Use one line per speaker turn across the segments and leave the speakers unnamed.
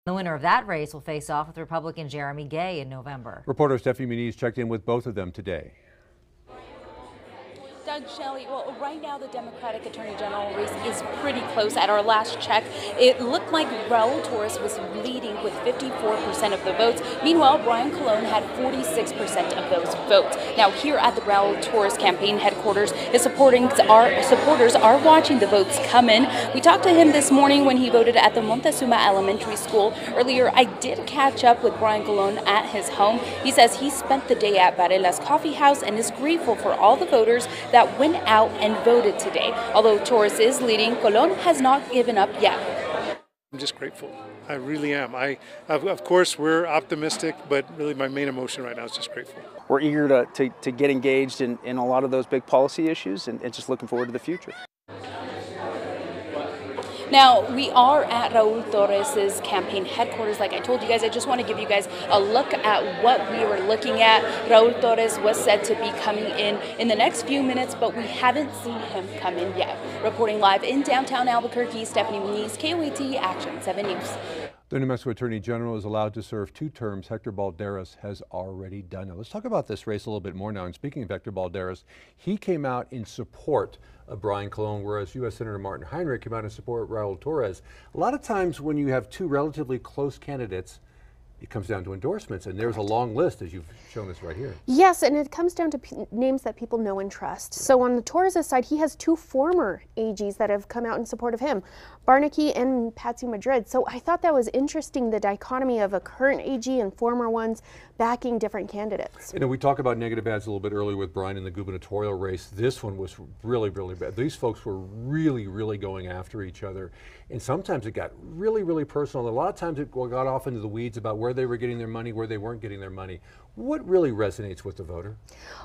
The winner of that race will face off with Republican Jeremy Gay in November.
Reporter Stephanie Muniz checked in with both of them today.
Doug, Shelley, well, right now the Democratic Attorney General race is pretty close. At our last check, it looked like Raul Torres was leading with 54% of the votes. Meanwhile, Brian Colon had 46% of those votes. Now, here at the Raul Torres campaign headquarters, his supporters are watching the votes come in. We talked to him this morning when he voted at the Montezuma Elementary School. Earlier, I did catch up with Brian Colon at his home. He says he spent the day at Varela's Coffee House and is grateful for all the voters that went out and voted today. Although Torres is leading, Colon has not given up yet.
I'm just grateful. I really am. Of course, we're optimistic, but really my main emotion right now is just grateful.
We're eager to get engaged in a lot of those big policy issues and just looking forward to the future.
Now, we are at Raul Torres' campaign headquarters. Like I told you guys, I just want to give you guys a look at what we were looking at. Raul Torres was said to be coming in the next few minutes, but we haven't seen him come in yet. Reporting live in downtown Albuquerque, Stephanie Muniz, KOAT Action 7 News.
The New Mexico Attorney General is allowed to serve 2 terms. Hector Balderas has already done it. Let's talk about this race a little bit more now. And speaking of Hector Balderas, he came out in support of Brian Colon, whereas U.S. Senator Martin Heinrich came out in support of Raul Torres. A lot of times when you have 2 relatively close candidates, it comes down to endorsements, and there's a long list, as you've shown us right here.
Yes, and it comes down to names that people know and trust. So on the Torres' side, he has 2 former AGs that have come out in support of him, Barnaky and Patsy Madrid. So I thought that was interesting, the dichotomy of a current AG and former ones backing different candidates.
You know, we talked about negative ads a little bit earlier with Brian in the gubernatorial race. This one was really, really bad. These folks were really, really going after each other. And sometimes it got really, really personal. A lot of times it got off into the weeds about where they were getting their money, where they weren't getting their money. What really resonates with the voter?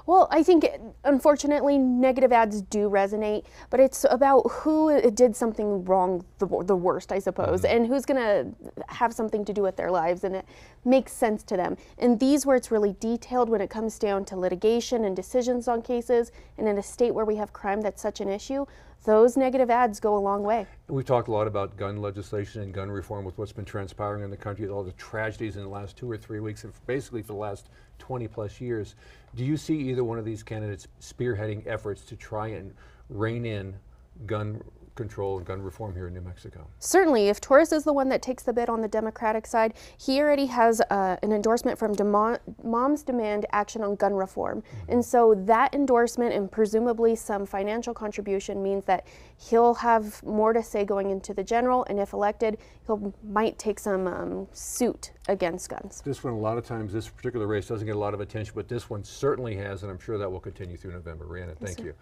Well, I think, unfortunately, negative ads do resonate, but it's about who did something wrong the worst, I suppose, and who's going to have something to do with their lives, and it makes sense to them. And these where it's really detailed when it comes down to litigation and decisions on cases, and in a state where we have crime that's such an issue, those negative ads go a long way.
We've talked a lot about gun legislation and gun reform with what's been transpiring in the country, all the tragedies in the last 2 or 3 weeks, and basically for the last 20 plus years. Do you see either one of these candidates spearheading efforts to try and rein in gun control and gun reform here in New Mexico?
Certainly, if Torres is the one that takes the bid on the Democratic side, he already has an endorsement from Moms Demand Action on Gun Reform. And so that endorsement and presumably some financial contribution means that he'll have more to say going into the general, and if elected, might take some suit against guns.
This one, a lot of times, this particular race doesn't get a lot of attention, but this one certainly has, and I'm sure that will continue through November. Rhiannon, thank you.